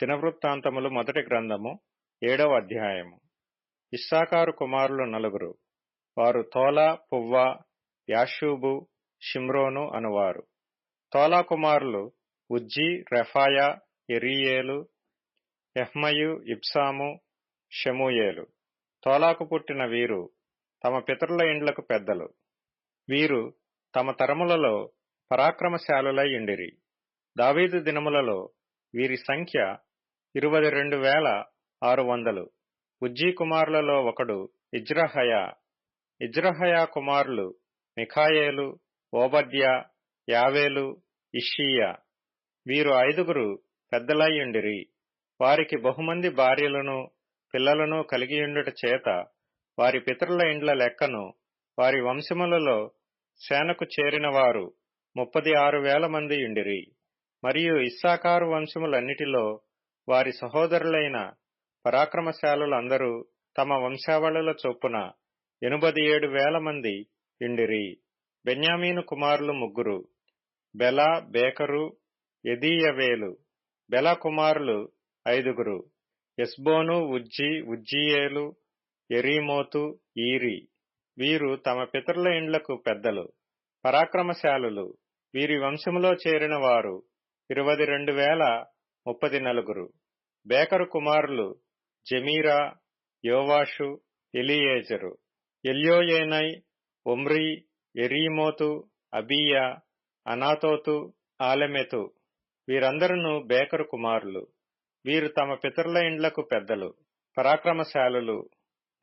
దినవృత్తాంతములు మొదటి గ్రంథము 7వ అధ్యాయము. ఇస్సాకారు కుమారులు 4. వారు తోలా, పువ్వా, యాషూబు, షిమ్రోను అనువారు. తోలా కుమారులు ఉజ్జీ, రెఫాయా, యెరీయేలు, యహ్మయు, ఇబ్సాము, షెమూయేలు. తోలాకు పుట్టిన వీరు తమ పితరుల ఇండ్లకు పెద్దలు. వీరు తమ తరములలో పరాక్రమశాలులై ఉండిరి. దావీదు దినములలో వీరి సంఖ్య 22,600. ఉజ్జీ కుమారులలో ఒకడు ఇజ్రహయా. ఇజ్రహయా కుమారులు మిఖాయేలు, ఓబద్యా, యావేలు, ఇష్షీయా. వీరు 5 పెద్దలై ఉండిరి. వారికి బహుమంది భార్యలను పిల్లలను కలిగియుండుట చేత వారి పితరుల ఇండ్ల లెక్కను వారి వంశములలో సేనకు చేరిన వారు 36,000 మంది ఉండిరి. మరియు ఇస్సాకారు వంశములన్నిటిలో వారి సహోదరులైన పరాక్రమశాలులందరూ తమ వంశావళుల చొప్పున 87,000 మంది ఉండిరి. బెన్యామీను కుమారులు 3, బెల, బేకరు, యెదీయవేలు. బెల కుమారులు 5, ఎస్బోను, ఉజ్జీ, ఉజ్జీయేలు, యెరీమోతు, ఈరి. వీరు తమ పితరుల ఇండ్లకు పెద్దలు, పరాక్రమశాలులు. వీరి వంశములో చేరిన వారు 22,034. బేకరు కుమారులు జెమీరా, యోవాషు, ఎలీయేజరు, ఎల్యోయేనై, ఒమ్రీ, యెరీమోతు, అబీయా, అనాతోతు, ఆలెమెతు. వీరందరూ బేకరు కుమారులు. వీరు తమ పితరుల ఇండ్లకు పెద్దలు, పరాక్రమశాలులు.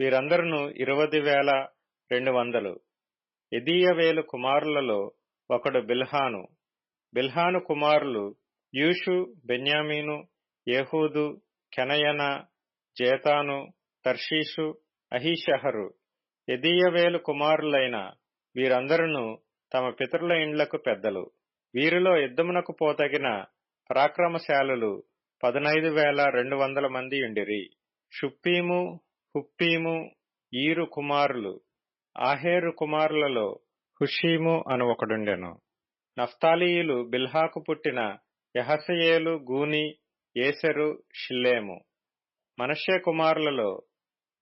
వీరందరూ 20,200. యెదీయవేలు కుమారులలో ఒకడు బిల్హాను. బిల్హాను కుమారులు యూషు, బెన్యామీను, ఏహూదు, కెనయన, జేతాను, తర్షీషు, అహీషహరు. యెదీయవేలు కుమారులైన వీరందరూ తమ పితరుల ఇండ్లకు పెద్దలు. వీరిలో యుద్ధమునకు పోతగిన పరాక్రమశాలులు 15,200 మంది ఉండిరి. షుప్పీము, హుప్పీము, ఈరు కుమారులు. ఆహేరు కుమారులలో హుషీము అను ఒకడుండెను. నఫ్తాలీయులు బిల్హాకు పుట్టిన యహసయేలు, గూని, ఏసెరు, షిల్లేము. మనష్షే కుమారులలో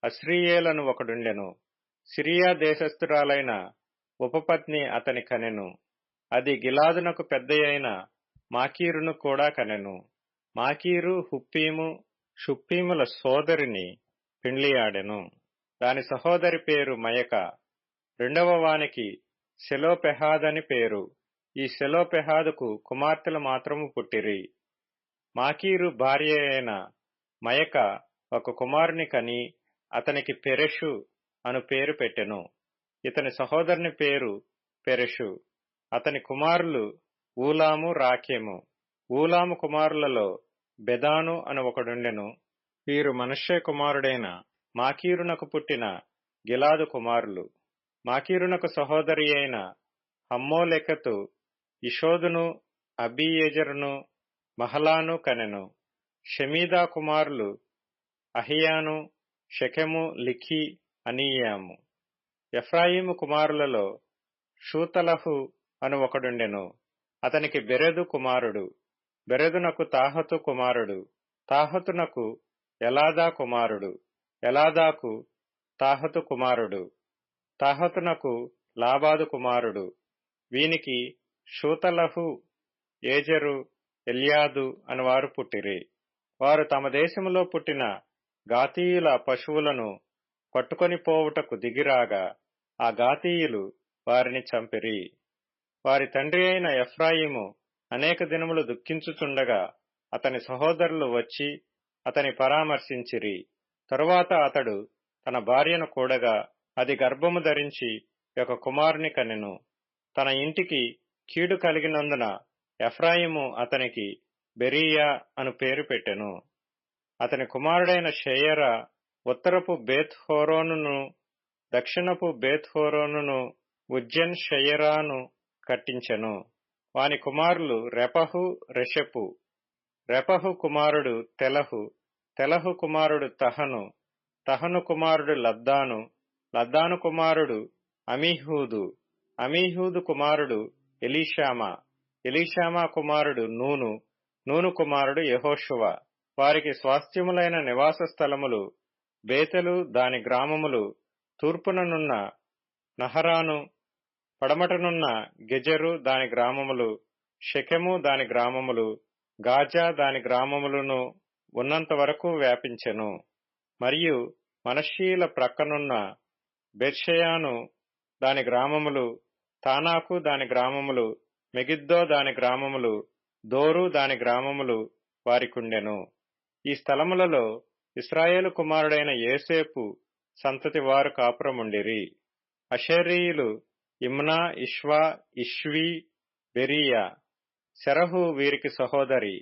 అస్రీయేలను ఒకడుండెను. సిరియా దేశస్థురాలైన ఉపపత్ని అతని కనెను. అది గిలాదునకు పెద్దయైన మాకీరును కూడా కనెను. మాకీరు హుప్పీము, షుప్పీముల సోదరిని పెండ్లియాడెను. దాని సహోదరి పేరు మయక. రెండవ వానికి సెలోపెహాదని పేరు. ఈ సెలోపెహాదుకు కుమార్తెలు మాత్రము పుట్టిరి. మాకీరు భార్య అయిన మయక ఒక కుమారుని కని అతనికి పెరెషు అను పేరు పెట్టెను. ఇతని సహోదరుని పేరు పెరెషు. అతని కుమారులు ఊలాము, రాకెము. ఊలాము కుమారులలో బెదాను అను ఒకడుండెను. వీరు మనష్షే కుమారుడైన మాకీరునకు పుట్టిన గిలాదు కుమారులు. మాకీరునకు సహోదరి అయిన హమ్మోలెకెతు ఇషోదును, అబీయెజెరును, మహలాను కనెను. షెమీదా కుమారులు అహియాను, షెకెము, లిఖి, అనీయాము. ఎఫ్రాయిము కుమారులలో షూతలహు అను ఒకడుండెను. అతనికి బెరెదు కుమారుడు. బెరెదునకు తాహతు కుమారుడు. తాహతునకు ఎలాదా కుమారుడు. ఎలాదాకు తాహతు కుమారుడు. తాహతునకు లాబాదు కుమారుడు. వీనికి షూతలహు, ఏజెరు, ఎల్యాదు అనువారు పుట్టిరి. వారు తమ దేశములో పుట్టిన గాతీయుల పశువులను పట్టుకొని పోవుటకు దిగిరాగా ఆ గాతీయులు వారిని చంపిరి. వారి తండ్రి అయిన ఎఫ్రాయిము అనేక దినములు దుఃఖించుచుండగా అతని సహోదరులు వచ్చి అతని పరామర్శించిరి. తరువాత అతడు తన భార్యను కూడగా అది గర్భము ధరించి ఒక కుమారుని కనెను. తన ఇంటికి కీడు కలిగినందున ఎఫ్రాయిము అతనికి బెరీయా అను పేరు పెట్టెను. అతని కుమారుడైన షెయరా ఉత్తరపు బేత్ హోరోనును దక్షిణపు బేత్ హోరోనును ఉజ్జెన్ షెయరాను కట్టించెను. వాని కుమారులు రెపహు, రెషెపు. రెపహు కుమారుడు తెలహు. తెలహు కుమారుడు తహను. తహను కుమారుడు లద్దాను. లద్దాను కుమారుడు అమీహూదు. అమీహూదు కుమారుడు ఎలీషామా. ఎలీషామా కుమారుడు నూను. నూను కుమారుడు యెహోషువ. వారికి స్వాస్థ్యములైన నివాస స్థలములు బేతెలు దాని గ్రామములు, తూర్పుననున్న నహరాను, పడమటనున్న గెజెరు దాని గ్రామములు, షెకెము దాని గ్రామములు, గాజా దాని గ్రామములను ఉన్నంత వరకు వ్యాపించెను. మరియు మనష్షీయుల ప్రక్కనున్న బెర్షెయాను దాని గ్రామములు, తానాకు దాని గ్రామములు, మెగిద్దో దాని గ్రామములు, దోరు దాని గ్రామములు వారికుండెను. ఈ స్థలములలో ఇశ్రాయేలు కుమారుడైన యోసేపు సంతతి వారు కాపురముండిరి. అషేరీయులు ఇమ్నా, ఇష్వా, ఇష్వీ, బెరీయా. శెరహు వీరికి సహోదరి.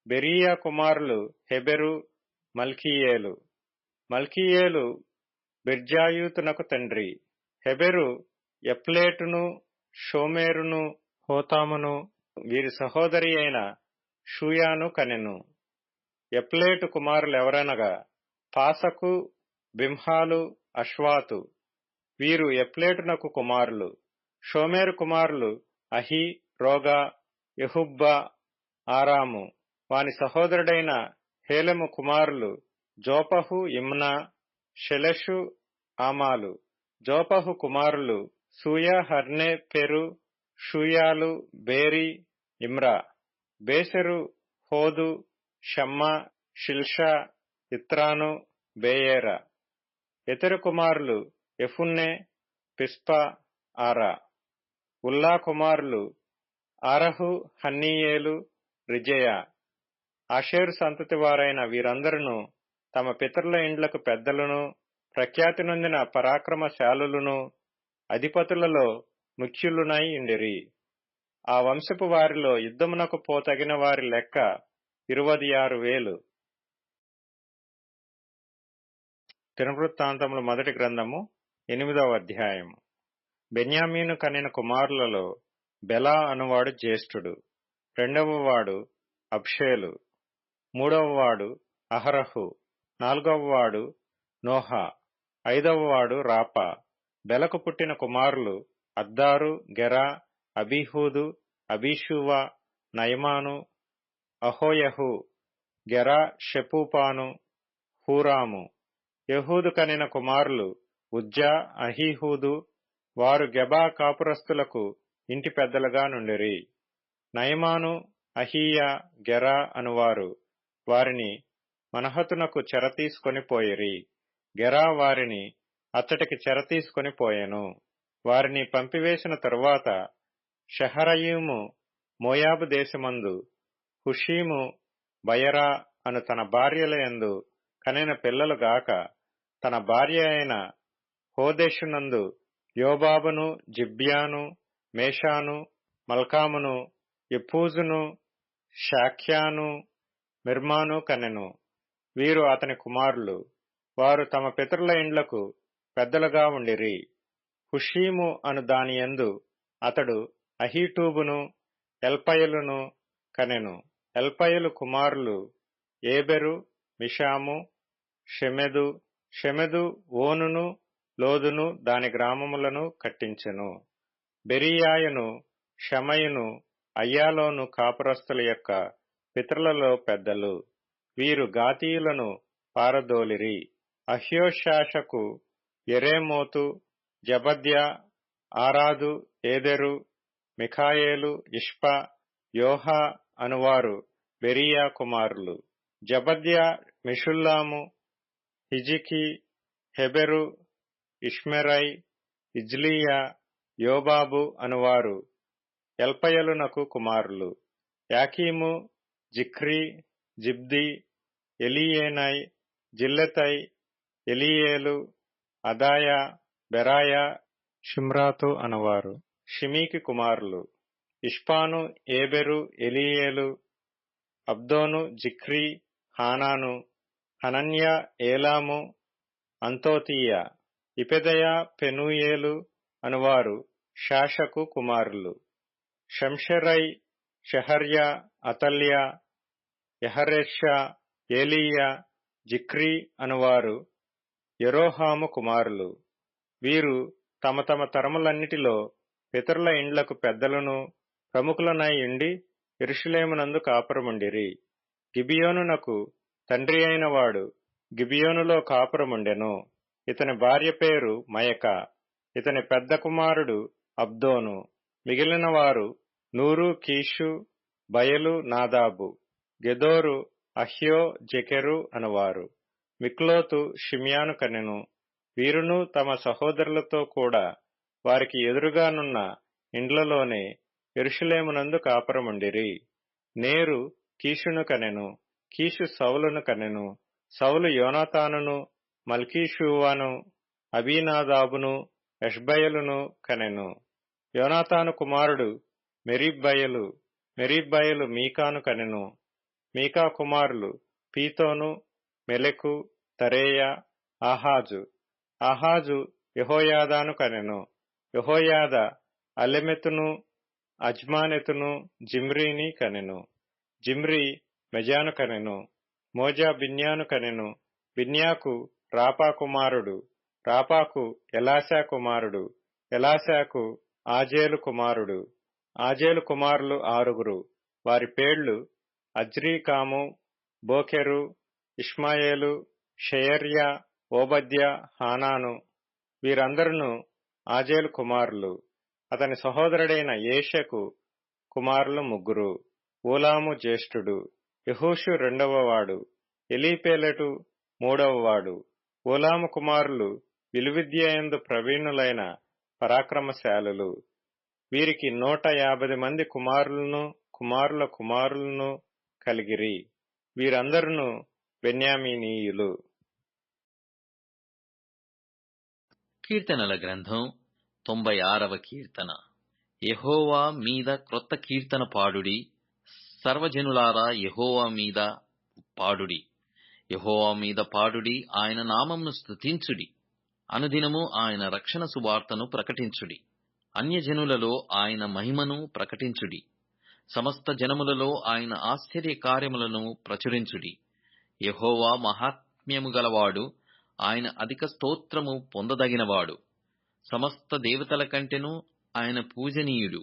బెరీయా కుమారులు హెబెరు, మల్కీయేలు. మల్కీయేలు బిర్జాయూతునకు తండ్రి. హెబెరు ఎప్లేటును, షోమేరును, హోతామును వీరి సహోదరి అయిన షూయాను కనెను. ఎప్లేటు కుమారులెవరనగా పాసకు, బింహాలు, అష్వాతు. వీరు ఎప్లేటునకు కుమారులు. షోమేరు కుమారులు అహి, రోగా, యెహుబ్బా, ఆరాము. వాని సహోదరుడైన హేలెము కుమారులు జోపహు, ఇమ్నా, షెలెషు, ఆమాలు. జోపహు కుమారులు సూయా, హర్నే, పెరు, షూయాలు, బేరి, ఇమ్రా. బేసెరు, హోదు, షమ్మా, షిల్షా, ఇత్రాను, బేయేరా. ఎతెరు కుమారులు ఎఫున్నె, పిస్పా, ఆరా. ఉల్లా కుమారులు ఆరహు, హన్నీయేలు, రిజయా. ఆషేరు సంతతి వారైన వీరందరును తమ పితరుల ఇండ్లకు పెద్దలను, ప్రఖ్యాతి నొందిన పరాక్రమశాలులను, అధిపతులలో ముఖ్యులునై ఉండిరి. ఆ వంశపు వారిలో యుద్ధమునకు పోతగిన వారి లెక్క 26,000. దినవృత్తాంతములు మొదటి గ్రంథము 8వ అధ్యాయము. బెన్యామీను కనిన కుమారులలో బెలా అనువాడు జ్యేష్ఠుడు. రెండవవాడు అబ్షేలు. మూడవవాడు అహరహు. నాలుగవవాడు నోహా. ఐదవవాడు రాపా. బెలకు పుట్టిన కుమారులు అద్దారు, గెరా, అబీహూదు, అబీషూవా, నయమాను, అహోయహు. గెరా, షెపూపాను, హూరాము. యెహూదు కనిన కుమారులు ఉజ్జా, అహీహూదు. వారు గెబా కాపురస్తులకు ఇంటి పెద్దలుగా నుండిరి. నయమాను, అహీయా, గెరా అనువారు వారిని మనహతునకు చెరతీసుకొని పోయిరి. గెరా వారిని అచ్చటికి చెరతీసుకొని పోయెను. వారిని పంపివేసిన తరువాత షహరయీము మోయాబు దేశమందు హుషీము, బయరా అను తన భార్యల యందు కనిన పిల్లలు గాక, తన భార్య అయిన హోదేషునందు యోబాబును, జిబ్యాను, మేషాను, మల్కామును, యెపూజును, షాఖ్యాను, మిర్మాను కనెను. వీరు అతని కుమారులు. వారు తమ పితరుల ఇండ్లకు పెద్దలుగా ఉండిరి. హుషీము అను దానియందు అతడు అహీటూబును, ఎల్పయలును కనెను. ఎల్పయలు కుమారులు ఏబెరు, మిషాము, షెమెదు. షెమెదు ఓనును, లోదును దాని గ్రామములను కట్టించెను. బెరీయాయును, షమయును, అయ్యాలోను కాపురస్తుల యొక్క పితరులలో పెద్దలు. వీరు గాతీయులను పారదోలిరి. అహ్యోషాషకు యెరేమోతు, జబద్యా, ఆరాదు, ఏదెరు, మిఖాయేలు, ఇష్పా, యోహా అనువారు బెరీయా కుమారులు. జబద్యా, మెషుల్లాము, హిజికి, హెబెరు, ఇష్మెరై, ఇజ్లీయా, యోబాబు అనువారు ఎల్పయలునకు కుమారులు. యాకీము, జిఖ్రీ, జిబ్ది, ఎలీయేనై, జిల్లెతై, ఎలీయేలు, అదాయా, బెరాయా, షిమ్రాతు అనువారు షిమీకి కుమారులు. ఇష్పాను, ఏబెరు, ఎలీయేలు, అబ్దోను, జిఖ్రీ, హానాను, హనన్యా, ఏలాము, అంతోతీయ, ఇపెదయ, పెనూయేలు అనువారు షాషకు కుమారులు. షంషెరై, షెహర్యా, అతల్యా, యహరెషా, ఏలీయా, జిక్రీ అనువారు యెరోహాము కుమారులు. వీరు తమ తమ తరములన్నిటిలో పితరుల ఇండ్లకు పెద్దలను ప్రముఖులనై ఉండి యెరూషలేమునందు కాపురముండిరి. గిబియోనునకు తండ్రి అయిన వాడు గిబియోనులో కాపురముండెను. ఇతని భార్య పేరు మయక. ఇతని పెద్ద కుమారుడు అబ్దోను. మిగిలిన వారు నూరు, కీషు, బయలు, నాదాబు, గెదోరు, అహ్యో, జెకెరు అనువారు. మిక్లోతు షిమ్యాను కనెను. వీరును తమ సహోదరులతో కూడా వారికి ఎదురుగానున్న ఇండ్లలోనే యెరూషలేమునందు కాపురముండిరి. నేరు కీషును కనెను. కీషు సౌలును కనెను. సౌలు యోనాతానును, మల్కీషూవను, అబీనాదాబును, ఎష్బయలును కనెను. యోనాతాను కుమారుడు మెరీబ్బయలు. మెరీబ్బయలు మీకాను కనెను. మీకా కుమారులు పీతోను, మెలెకు, తరేయ, ఆహాజు. ఆహాజు యెహోయాదాను కనెను. యెహోయాద అలెమెతును, అజ్మానెతును, జిమ్రీని కనెను. జిమ్రీ మెజాను కనెను. మోజా బిన్యాను కనెను. బిన్యాకు రాపా కుమారుడు. రాపాకు ఎలాశా కుమారుడు. ఎలాశాకు ఆజేలు కుమారుడు. ఆజేలు కుమారులు 6. వారి పేర్లు అజ్రీకాము, బోకెరు, ఇష్మాయేలు, షెయర్యా, ఓబద్యా, హానాను. వీరందరును ఆజేలు కుమారులు. అతని సహోదరుడైన ఏషకు కుమారులు 3. ఊలాము జ్యేష్ఠుడు. యెహూషు 2వవాడు. ఎలీపేలెటు 3వవాడు. ఊలాము కుమారులు విలువిద్యయందు ప్రవీణులైన పరాక్రమశాలులు. వీరికి 150 మంది కుమారులను కుమారుల కుమారులను కలిగిరి. వీరందరును బెన్యామీనీయులు. కీర్తనల గ్రంథం 96వ కీర్తన. యెహోవా మీద క్రొత్త కీర్తన పాడుడి, సర్వజనులారా యెహోవా మీద పాడుడి. యెహోవా మీద పాడుడి, ఆయన నామమును స్తుతించుడి. అనుదినము ఆయన రక్షణ సువార్తను ప్రకటించుడి. అన్యజనులలో ఆయన మహిమను ప్రకటించుడి. సమస్త జనములలో ఆయన ఆశ్చర్య కార్యములను ప్రచురించుడి. యెహోవా మహాత్మ్యము గలవాడు, ఆయన అధిక స్తోత్రము పొందదగినవాడు. సమస్త దేవతల కంటెను ఆయన పూజనీయుడు.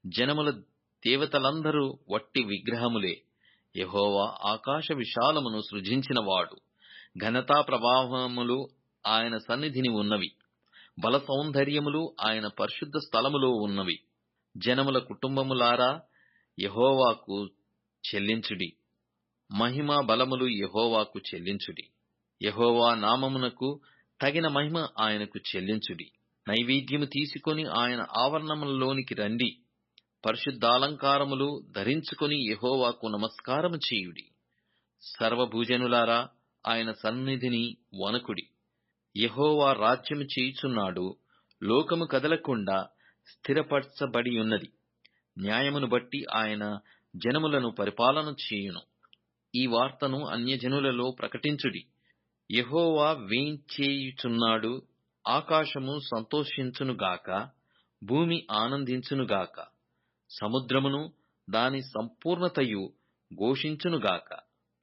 జనముల దేవతలందరూ వట్టి విగ్రహములే. యెహోవా ఆకాశ విశాలమును సృజించినవాడు. ఘనతా ప్రభావములు ఆయన సన్నిధిని ఉన్నవి. బల సౌందర్యములు ఆయన పరిశుద్ధ స్థలములో ఉన్నవి. జనముల కుటుంబములారా యెహోవాకు చెల్లించుడి. మహిమ బలములు యెహోవాకు చెల్లించుడి. యెహోవా నామమునకు తగిన మహిమ ఆయనకు చెల్లించుడి. నైవేద్యము తీసుకొని ఆయన ఆవరణములలోనికి రండి. పరిశుద్ధాలంకారములు ధరించుకొని యెహోవాకు నమస్కారము చేయుడి. సర్వభూజనులారా ఆయన సన్నిధిని వణకుడి. యెహోవా రాజ్యము చేయుచున్నాడు. లోకము కదలకుండా స్థిరపరచబడియున్నది. న్యాయమును బట్టి ఆయన జనములను పరిపాలన చేయును. ఈ వార్తను అన్యజనులలో ప్రకటించుడి. యెహోవా వేంచేయుచున్నాడు. ఆకాశము సంతోషించునుగాక, భూమి ఆనందించునుగాక. సముద్రమును దాని సంపూర్ణతయు ఘోషించునుగాక.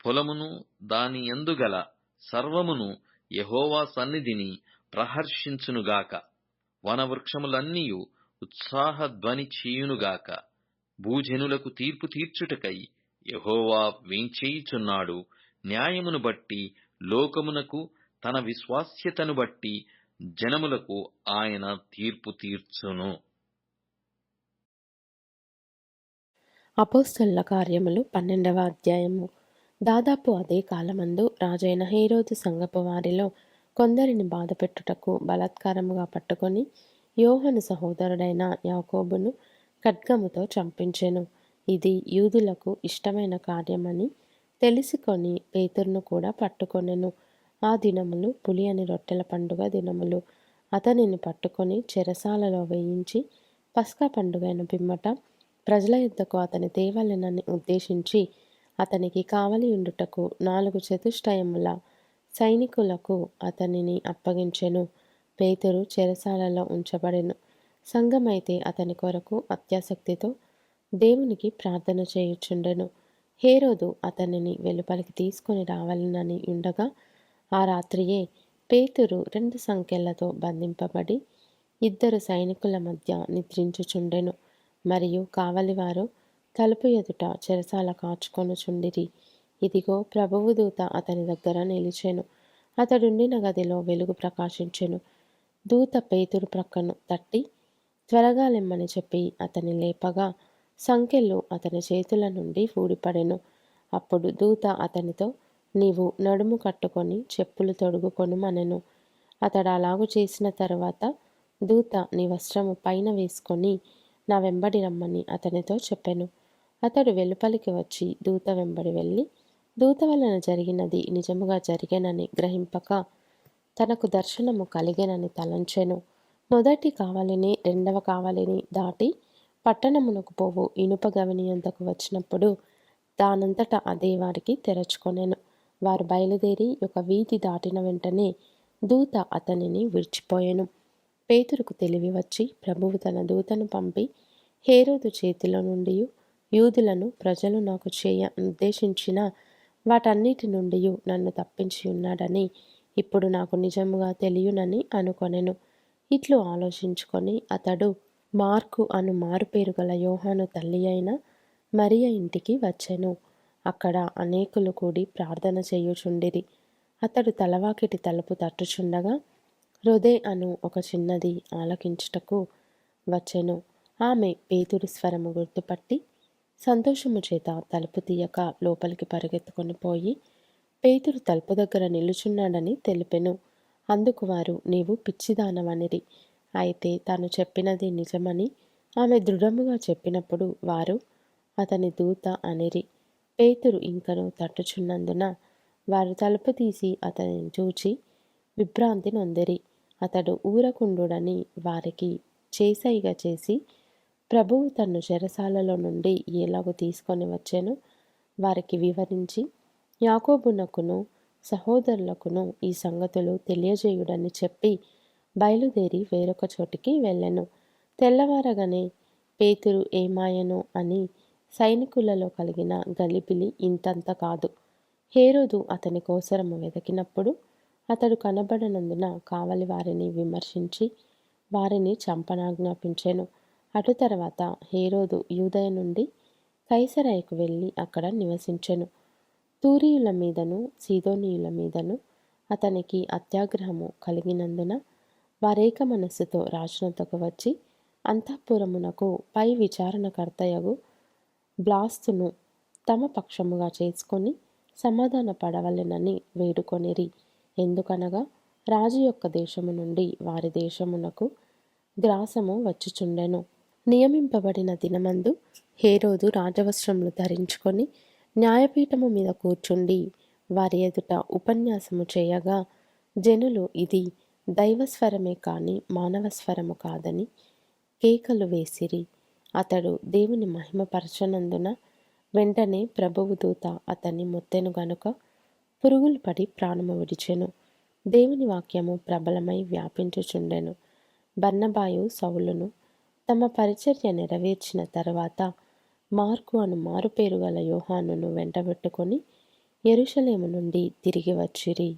పొలమును దాని యందుగల సర్వమును యెహోవా సన్నిధిని ప్రహర్షించునుగాక. వనవృక్షములన్నీయు ఉత్సాహధ్వని చేయునుగాక. భూజనులకు తీర్పు తీర్చుటకై యెహోవా వేంచేయుచున్నాడు. న్యాయమును బట్టి లోకమునకు, తన విశ్వాస్యతను బట్టి జనములకు ఆయన తీర్పు తీర్చును. అపోస్తలుల కార్యములు 12వ అధ్యాయము. దాదాపు అదే కాలమందు రాజైన హేరోదు సంఘపు వారిలో కొందరిని బాధపెట్టుటకు బలాత్కారముగా పట్టుకొని యోహాను సహోదరుడైన యాకోబును ఖడ్గముతో చంపించెను. ఇది యూదులకు ఇష్టమైన కార్యమని తెలుసుకొని పేతురును కూడా పట్టుకొనెను. ఆ దినములు పులియని రొట్టెల పండుగ దినములు. అతనిని పట్టుకొని చెరసాలలో వేయించి పస్కా పండుగైన పిమ్మట ప్రజల యుద్ధకు అతని తేవలెనని ఉద్దేశించి అతనికి కావలి ఉండుటకు 4 చతుష్టయముల సైనికులకు అతనిని అప్పగించెను. పేతురు చెరసాలలో ఉంచబడెను. సంఘమైతే అతని కొరకు అత్యాసక్తితో దేవునికి ప్రార్థన చేయుచుండెను. హేరోదు అతనిని వెలుపలికి తీసుకొని రావాలనని ఉండగా ఆ రాత్రియే పేతురు 2 సంకెళ్లతో బంధింపబడి 2 సైనికుల మధ్య నిద్రించుచుండెను. మరియు కావలివారు తలుపు ఎదుట చెరసాల కాచుకొనుచుండిరి. ఇదిగో ప్రభువు దూత అతని దగ్గర నిలిచెను. అతడుండిన గదిలో వెలుగు ప్రకాశించెను. దూత పేతురు ప్రక్కను తట్టి త్వరగా లెమ్మని చెప్పి అతని లేపగా సంకెళ్ళు అతని చేతుల నుండి ఊడిపడెను. అప్పుడు దూత అతనితో, నీవు నడుము కట్టుకొని చెప్పులు తొడుగుకొనుమనెను. అతడు అలాగు చేసిన తరువాత దూత, నీ వస్త్రము పైన వేసుకొని నా వెంబడి రమ్మని అతనితో చెప్పెను. అతడు వెలుపలికి వచ్చి దూత వెంబడి వెళ్ళి దూత వలన జరిగినది నిజముగా జరిగెనని గ్రహింపక తనకు దర్శనము కలిగెనని తలంచెను. మొదటి కావలిని రెండవ కావలిని దాటి పట్టణమునకు పోవు ఇనుప గవిని యొద్దకు వచ్చినప్పుడు దానంతట అదే వారికి తెరచుకొనెను. వారు బయలుదేరి ఒక వీధి దాటిన వెంటనే దూత అతనిని విడిచిపోయెను. పేతురుకు తెలివి వచ్చి ప్రభువు తన దూతను పంపి హేరోదు చేతిలో నుండి యూదులను ప్రజలు నాకు చేయ ఉద్దేశించిన వాటన్నిటి నుండి నన్ను తప్పించి ఉన్నాడని ఇప్పుడు నాకు నిజముగా తెలియనని అనుకొనెను. ఇట్లు ఆలోచించుకొని అతడు మార్కు అను మారుపేరు గల యోహాను తల్లి అయిన మరియ ఇంటికి వచ్చెను. అక్కడ అనేకులు కూడి ప్రార్థన చేయుచుండిరి. అతడు తలవాకిటి తలుపు తట్టుచుండగా రొదే అను ఒక చిన్నది ఆలకించుటకు వచ్చెను. ఆమె పేతురు స్వరము గుర్తుపట్టి సంతోషము చేత తలుపు తీయక లోపలికి పరిగెత్తుకొని పోయి పేతురు తలుపు దగ్గర నిలుచున్నాడని తెలిపెను. అందుకు వారు, నీవు పిచ్చిదానవనిరి. అయితే తాను చెప్పినది నిజమని ఆమె దృఢముగా చెప్పినప్పుడు వారు, అతని దూత అనిరి. పేతురు ఇంకను తట్టుచున్నందున వారు తలుపు తీసి అతనిని చూచి విభ్రాంతి నొందిరి. అతడు ఊరకుండుడని వారికి చేసైగ చేసి ప్రభువు తన్ను చెరసాలలో నుండి ఎలాగూ తీసుకొని వచ్చెను వారికి వివరించి యాకోబునకును సహోదరులకును ఈ సంగతులు తెలియజేయుడని చెప్పి బయలుదేరి వేరొక చోటికి వెళ్ళెను. తెల్లవారగానే పేతురు ఏమాయను అని సైనికులలో కలిగిన గలిబిలి ఇంతంత కాదు. హేరోదు అతని కోసరము వెదకినప్పుడు అతడు కనబడనందున కావలి వారిని విమర్శించి వారిని చంపనాజ్ఞాపించెను. అటు తర్వాత హేరోదు యూదయ నుండి కైసరయకు వెళ్ళి అక్కడ నివసించెను. తూరీయుల మీదను సీదోనీయుల మీదను అతనికి అత్యాగ్రహము కలిగినందున వారేక మనస్సుతో రాజునొద్దకు వచ్చి అంతఃపురమునకు పై విచారణకర్తయగు బ్లాస్తును తమ పక్షముగా చేసుకొని సమాధాన పడవలెనని వేడుకొనిరి. ఎందుకనగా రాజు యొక్క దేశము నుండి వారి దేశమునకు గ్రాసము వచ్చుచుండెను. నియమింపబడిన దినమందు హేరోదు రాజవస్త్రములు ధరించుకొని న్యాయపీఠము మీద కూర్చుండి వారి ఎదుట ఉపన్యాసము చేయగా జనులు ఇది దైవస్వరమే కాని మానవస్వరము కాదని కేకలు వేసిరి. అతడు దేవుని మహిమపరచనందున వెంటనే ప్రభువు దూత అతన్ని మొత్తెను గనుక పురుగులు పడి ప్రాణము విడిచెను. దేవుని వాక్యము ప్రబలమై వ్యాపించుచుండెను. బర్నబాయు సౌలును తమ పరిచర్య నెరవేర్చిన తరువాత మార్కు అను మారుపేరు గల యోహానును వెంటబెట్టుకొని యెరూషలేము నుండి తిరిగి వచ్చిరి.